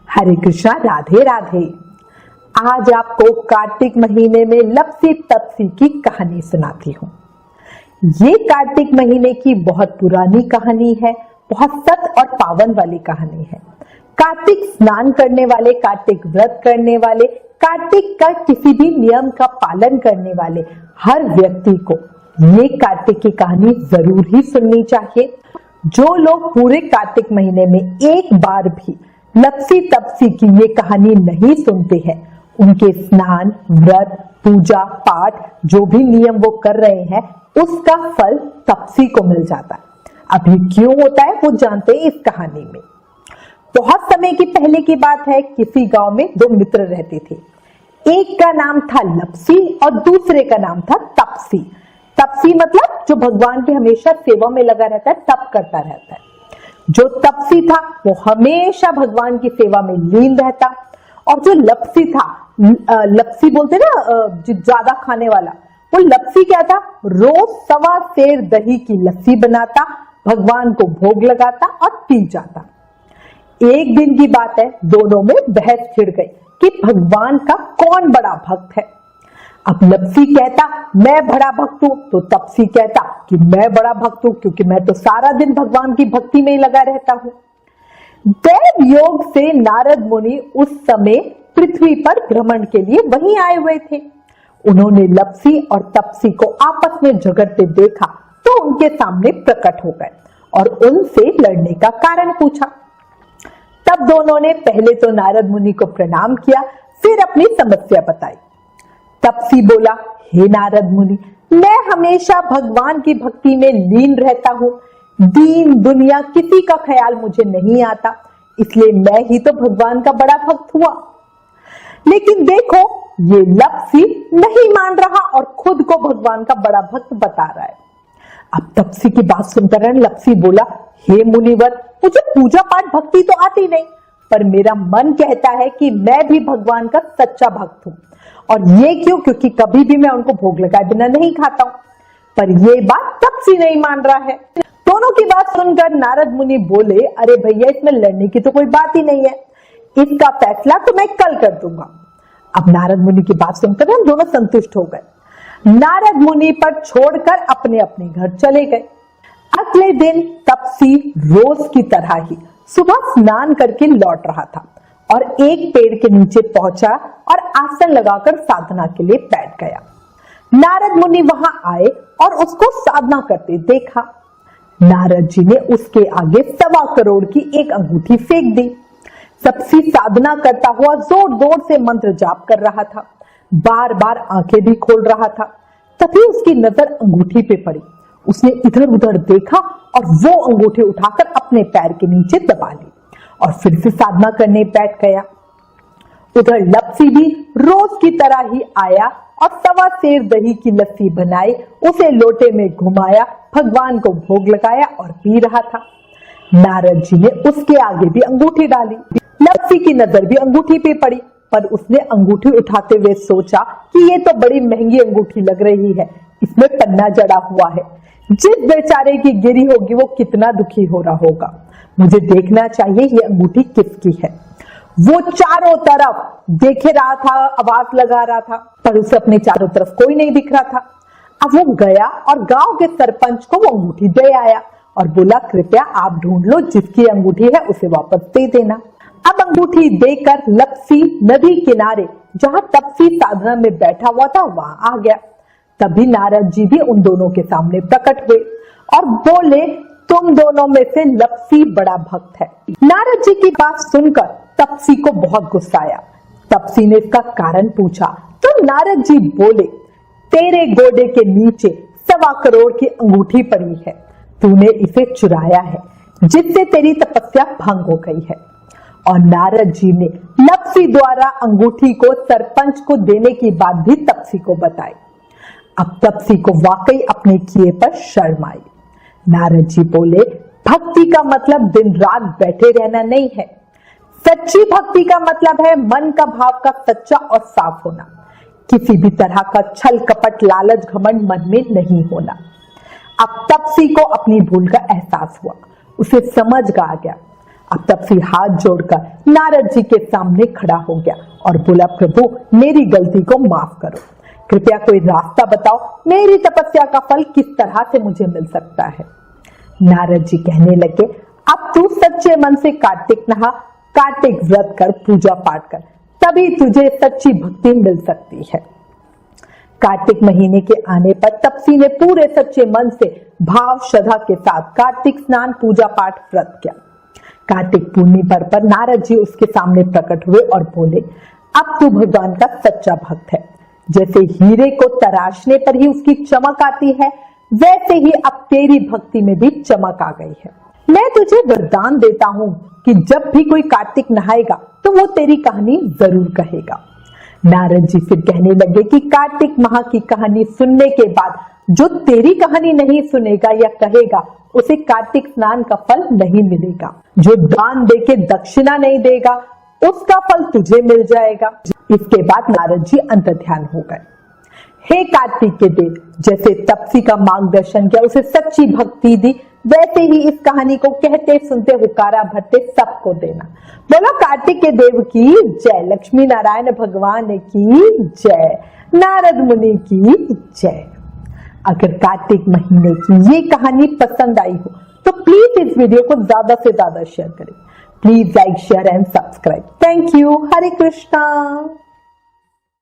हरे कृष्णा, राधे राधे। आज आपको कार्तिक महीने में लपसी तपसी की कहानी सुनाती हूँ। ये कार्तिक महीने की बहुत पुरानी कहानी है, बहुत सत और पावन वाली कहानी है। कार्तिक स्नान करने वाले, कार्तिक व्रत करने वाले, कार्तिक का किसी भी नियम का पालन करने वाले हर व्यक्ति को ये कार्तिक की कहानी जरूर ही सुननी चाहिए। जो लोग पूरे कार्तिक महीने में एक बार भी लपसी तपसी की ये कहानी नहीं सुनते हैं, उनके स्नान, व्रत, पूजा पाठ जो भी नियम वो कर रहे हैं उसका फल तपसी को मिल जाता है। अभी क्यों होता है वो जानते हैं इस कहानी में। बहुत समय की पहले की बात है, किसी गांव में दो मित्र रहते थे। एक का नाम था लपसी और दूसरे का नाम था तपसी। तपसी मतलब जो भगवान की हमेशा सेवा में लगा रहता है, तप करता रहता है। जो तपसी था वो हमेशा भगवान की सेवा में लीन रहता, और जो लपसी था, लपसी बोलते ना जो ज्यादा खाने वाला, वो लपसी क्या था, रोज 1.25 सेर दही की लस्सी बनाता, भगवान को भोग लगाता और पी जाता। एक दिन की बात है, दोनों में बहस छिड़ गई कि भगवान का कौन बड़ा भक्त है। अब लपसी कहता मैं बड़ा भक्त हूं, तो तपसी कहता कि मैं बड़ा भक्त हूं क्योंकि मैं तो सारा दिन भगवान की भक्ति में ही लगा रहता हूं। दैव योग से नारद मुनि उस समय पृथ्वी पर भ्रमण के लिए वहीं आए हुए थे। उन्होंने लपसी और तपसी को आपस में झगड़ते देखा तो उनके सामने प्रकट हो गए और उनसे लड़ने का कारण पूछा। तब दोनों ने पहले तो नारद मुनि को प्रणाम किया, फिर अपनी समस्या बताई। तपसी बोला, हे नारद मुनि, मैं हमेशा भगवान की भक्ति में लीन रहता हूँ। दीन दुनिया किसी का ख्याल मुझे नहीं आता, इसलिए मैं ही तो भगवान का बड़ा भक्त हुआ। लेकिन देखो, ये लपसी नहीं मान रहा और खुद को भगवान का बड़ा भक्त बता रहा है। अब तपसी की बात सुनकर लपसी बोला, हे मुनिवर, मुझे पूजा पाठ भक्ति तो आती नहीं, पर मेरा मन कहता है कि मैं भी भगवान का सच्चा भक्त हूँ। और ये क्यों? क्योंकि कभी भी मैं उनको भोग लगाए बिना नहीं खाता हूं। पर ये बात तपसी नहीं मान रहा है। दोनों की बात सुनकर नारद मुनि बोले, अरे भैया, इसमें लड़ने की तो कोई बात ही नहीं है, इसका फैसला तो मैं कल कर दूंगा। अब नारद मुनि की बात सुनकर हम दोनों संतुष्ट हो गए। नारद मुनि पर छोड़कर अपने अपने घर चले गए। अगले दिन तपसी रोज की तरह ही सुबह स्नान करके लौट रहा था और एक पेड़ के नीचे पहुंचा और आसन लगाकर साधना के लिए बैठ गया। नारद मुनि वहां आए और उसको साधना करते देखा। नारद जी ने उसके आगे 1.25 करोड़ की एक अंगूठी फेंक दी। तपसी साधना करता हुआ जोर जोर से मंत्र जाप कर रहा था, बार बार आंखें भी खोल रहा था। तभी उसकी नजर अंगूठी पे पड़ी। उसने इधर उधर देखा और वो अंगूठी उठाकर अपने पैर के नीचे दबा ली और फिर से साधना करने बैठ गया। उधर लपसी भी रोज की तरह ही आया और 1.25 सेर दही की लस्सी बनाई, उसे लोटे में घुमाया, भगवान को भोग लगाया और पी रहा था। नारद जी ने उसके आगे भी अंगूठी डाली। लपसी की नजर भी अंगूठी पे पड़ी, पर उसने अंगूठी उठाते हुए सोचा कि ये तो बड़ी महंगी अंगूठी लग रही है, इसमें पन्ना जड़ा हुआ है। जिस बेचारे की गिरी होगी वो कितना दुखी हो रहा होगा। मुझे देखना चाहिए ये अंगूठी किसकी है। वो चारों तरफ देखे रहा था, आवाज लगा रहा था, पर उसे अपने चारों तरफ कोई नहीं दिख रहा था। अब वो गया और गांव के सरपंच को वो अंगूठी दे आया और बोला, कृपया आप ढूंढ लो, जिसकी अंगूठी है उसे वापस दे देना। अब अंगूठी देकर लपसी नदी किनारे जहां तपसी साधना में बैठा हुआ था वहां आ गया। तभी नारद जी भी उन दोनों के सामने प्रकट हुए और बोले, तुम दोनों में से लपसी बड़ा भक्त है। नारद जी की बात सुनकर तपसी को बहुत गुस्सा आया। तपसी ने इसका कारण पूछा तो नारद जी बोले, तेरे गोडे के नीचे 1.25 करोड़ की अंगूठी पड़ी है, तूने इसे चुराया है, जिससे तेरी तपस्या भंग हो गई है। और नारद जी ने लपसी द्वारा अंगूठी को सरपंच को देने की बात भी तपसी को बताई। अब तपसी को वाकई अपने किए पर शर्म आई। नारद जी बोले, भक्ति का मतलब दिन रात बैठे रहना नहीं है। सच्ची भक्ति का मतलब है मन का भाव का सच्चा और साफ होना, किसी भी तरह का छल कपट लालच घमंड मन में नहीं होना। अब तपसी को अपनी भूल का एहसास हुआ, उसे समझ आ गया। अब तपसी हाथ जोड़कर नारद जी के सामने खड़ा हो गया और बोला, प्रभु मेरी गलती को माफ करो, कृपया कोई रास्ता बताओ, मेरी तपस्या का फल किस तरह से मुझे मिल सकता है। नारद जी कहने लगे, अब तू सच्चे मन से कार्तिक नहा, कार्तिक व्रत कर, पूजा पाठ कर, तभी तुझे सच्ची भक्ति मिल सकती है। कार्तिक महीने के आने पर तपसी ने पूरे सच्चे मन से भाव श्रद्धा के साथ कार्तिक स्नान, पूजा पाठ, व्रत किया। कार्तिक पूर्णिमा पर नारद जी उसके सामने प्रकट हुए और बोले, अब तू भगवान का सच्चा भक्त है। जैसे हीरे को तराशने पर ही उसकी चमक आती है, वैसे ही अब तेरी भक्ति में भी चमक आ गई है। मैं तुझे वरदान देता हूं कि जब भी कोई कार्तिक नहाएगा तो वो तेरी कहानी जरूर कहेगा। नारद जी फिर कहने लगे कि कार्तिक माह की कहानी सुनने के बाद जो तेरी कहानी नहीं सुनेगा या कहेगा, उसे कार्तिक स्नान का फल नहीं मिलेगा। जो दान देके दक्षिणा नहीं देगा, उसका फल तुझे मिल जाएगा। इसके बाद नारद जी अंतर्ध्यान हो गए। हे कार्तिक के देव, जैसे तपसी का मार्गदर्शन किया, उसे सच्ची भक्ति दी, वैसे ही इस कहानी को कहते सुनते हुकारा भरते सबको देना। बोलो कार्तिक के देव की जय, लक्ष्मी नारायण भगवान की जय, नारद मुनि की जय। अगर कार्तिक महीने की ये कहानी पसंद आई हो तो प्लीज इस वीडियो को ज्यादा से ज्यादा शेयर करें। Please like, share and subscribe. Thank you. Hare Krishna.